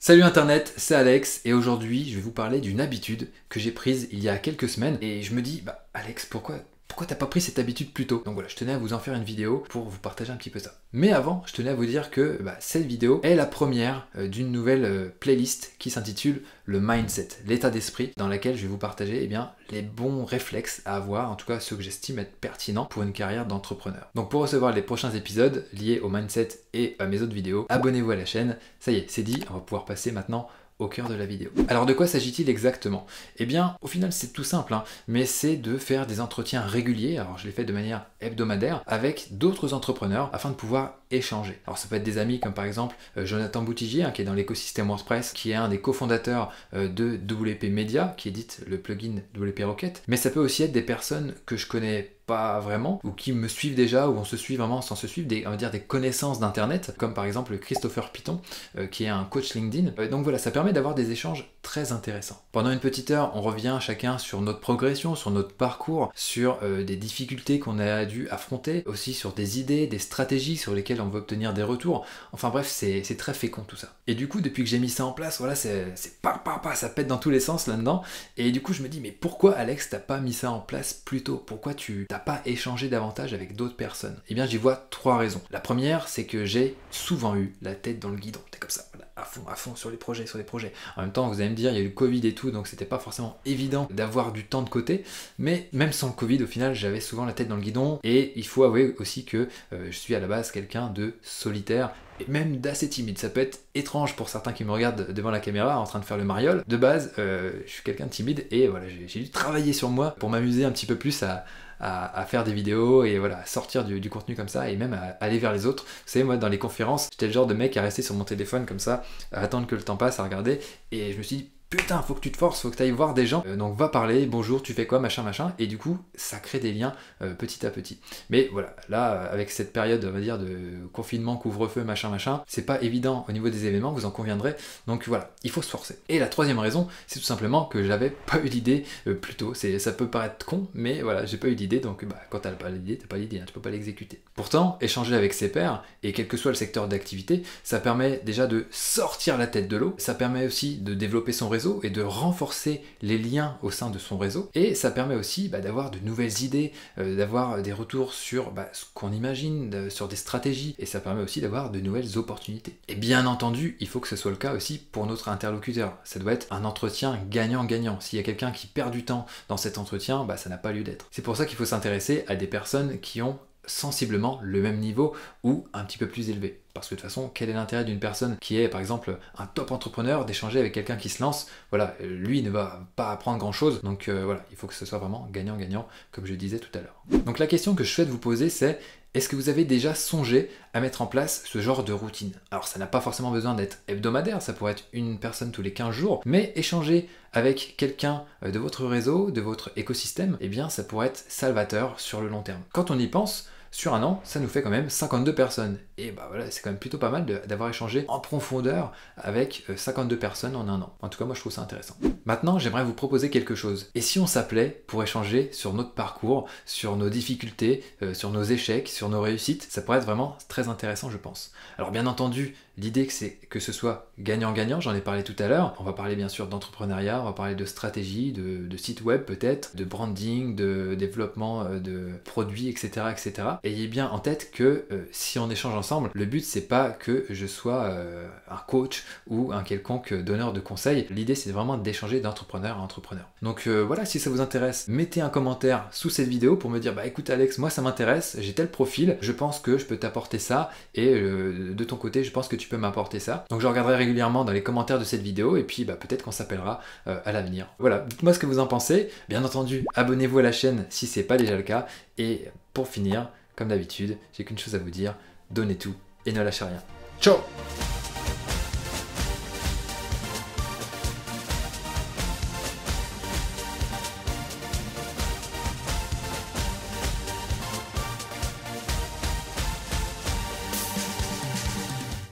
Salut internet, c'est Alex et aujourd'hui je vais vous parler d'une habitude que j'ai prise il y a quelques semaines et je me dis, Alex, pourquoi t'as pas pris cette habitude plus tôt? Donc voilà, je tenais à vous en faire une vidéo pour vous partager un petit peu ça. Mais avant, je tenais à vous dire que cette vidéo est la première d'une nouvelle playlist qui s'intitule le mindset, l'état d'esprit, dans laquelle je vais vous partager les bons réflexes à avoir, en tout cas ceux que j'estime être pertinents pour une carrière d'entrepreneur. Donc pour recevoir les prochains épisodes liés au mindset et à mes autres vidéos, abonnez-vous à la chaîne. Ça y est, c'est dit, on va pouvoir passer maintenant au cœur de la vidéo. Alors de quoi s'agit-il exactement? Eh bien, au final c'est tout simple, mais c'est de faire des entretiens réguliers, alors je les fais de manière hebdomadaire, avec d'autres entrepreneurs afin de pouvoir échanger. Alors ça peut être des amis comme par exemple Jonathan Boutigier, qui est dans l'écosystème WordPress, qui est un des cofondateurs de WP Media, qui édite le plugin WP Rocket, mais ça peut aussi être des personnes que je connais pas vraiment, ou qui me suivent déjà, ou on se suit vraiment sans se suivre, on va dire des connaissances d'internet, comme par exemple Christopher Piton, qui est un coach LinkedIn. Donc voilà, ça permet d'avoir des échanges très intéressants. Pendant une petite heure, on revient chacun sur notre progression, sur notre parcours, sur des difficultés qu'on a dû affronter, aussi sur des idées, des stratégies sur lesquelles on veut obtenir des retours. Enfin bref, c'est très fécond tout ça. Et du coup, depuis que j'ai mis ça en place, voilà, ça pète dans tous les sens là-dedans. Et du coup, je me dis, mais pourquoi Alex, t'as pas mis ça en place plus tôt? Pourquoi tu t'as pas échangé davantage avec d'autres personnes? Eh bien, j'y vois trois raisons. La première, c'est que j'ai souvent eu la tête dans le guidon. T'es comme ça, voilà, à fond sur les projets. En même temps, vous allez me dire, il y a eu le Covid et tout, donc c'était pas forcément évident d'avoir du temps de côté. Mais même sans le Covid, au final, j'avais souvent la tête dans le guidon. Et il faut avouer aussi que je suis à la base quelqu'un de solitaire et même d'assez timide. Ça peut être étrange pour certains qui me regardent devant la caméra en train de faire le mariole. De base, je suis quelqu'un de timide et voilà, j'ai dû travailler sur moi pour m'amuser un petit peu plus à faire des vidéos et voilà, à sortir du contenu comme ça et même à aller vers les autres. Vous savez, moi dans les conférences, j'étais le genre de mec à rester sur mon téléphone comme ça, à attendre que le temps passe, à regarder, et je me suis dit, putain, faut que tu te forces, faut que tu ailles voir des gens, donc va parler, bonjour, tu fais quoi, machin, et du coup, ça crée des liens petit à petit. Mais voilà, là, avec cette période, on va dire, de confinement, couvre-feu, machin, c'est pas évident au niveau des événements, vous en conviendrez, donc voilà, il faut se forcer. Et la troisième raison, c'est tout simplement que j'avais pas eu l'idée plus tôt. Ça peut paraître con, mais voilà, j'ai pas eu l'idée, donc quand t'as pas l'idée, tu peux pas l'exécuter. Pourtant, échanger avec ses pairs, et quel que soit le secteur d'activité, ça permet déjà de sortir la tête de l'eau, ça permet aussi de développer son réseau, et de renforcer les liens au sein de son réseau, et ça permet aussi d'avoir de nouvelles idées, d'avoir des retours sur ce qu'on imagine, sur des stratégies, et ça permet aussi d'avoir de nouvelles opportunités. Et bien entendu, il faut que ce soit le cas aussi pour notre interlocuteur. Ça doit être un entretien gagnant-gagnant. S'il y a quelqu'un qui perd du temps dans cet entretien, ça n'a pas lieu d'être. C'est pour ça qu'il faut s'intéresser à des personnes qui ont sensiblement le même niveau ou un petit peu plus élevé. Parce que de toute façon, quel est l'intérêt d'une personne qui est par exemple un top entrepreneur d'échanger avec quelqu'un qui se lance? Voilà, lui ne va pas apprendre grand chose, donc voilà, il faut que ce soit vraiment gagnant-gagnant, comme je disais tout à l'heure. Donc la question que je souhaite vous poser, c'est: est-ce que vous avez déjà songé à mettre en place ce genre de routine? Alors ça n'a pas forcément besoin d'être hebdomadaire, ça pourrait être une personne tous les 15 jours, mais échanger avec quelqu'un de votre réseau, de votre écosystème, ça pourrait être salvateur sur le long terme. Quand on y pense, sur un an, ça nous fait quand même 52 personnes. Et voilà, c'est quand même plutôt pas mal d'avoir échangé en profondeur avec 52 personnes en un an. En tout cas, moi je trouve ça intéressant. Maintenant, j'aimerais vous proposer quelque chose. Et si on s'appelait pour échanger sur notre parcours, sur nos difficultés, sur nos échecs, sur nos réussites? Ça pourrait être vraiment très intéressant, je pense. Alors bien entendu, l'idée c'est que ce soit gagnant-gagnant, j'en ai parlé tout à l'heure. On va parler bien sûr d'entrepreneuriat, on va parler de stratégie, de site web peut-être, de branding, de développement de produits, etc. Ayez bien en tête que si on échange ensemble, le but c'est pas que je sois un coach ou un quelconque donneur de conseils. L'idée c'est vraiment d'échanger d'entrepreneur à entrepreneur. Donc voilà, si ça vous intéresse, mettez un commentaire sous cette vidéo pour me dire écoute Alex, moi ça m'intéresse, j'ai tel profil, je pense que je peux t'apporter ça, et de ton côté je pense que tu peux m'apporter ça. Donc je regarderai régulièrement dans les commentaires de cette vidéo, et puis peut-être qu'on s'appellera à l'avenir. Voilà, dites-moi ce que vous en pensez. Bien entendu, abonnez-vous à la chaîne si c'est pas déjà le cas, et pour finir, comme d'habitude, j'ai qu'une chose à vous dire: donnez tout et ne lâchez rien. Ciao!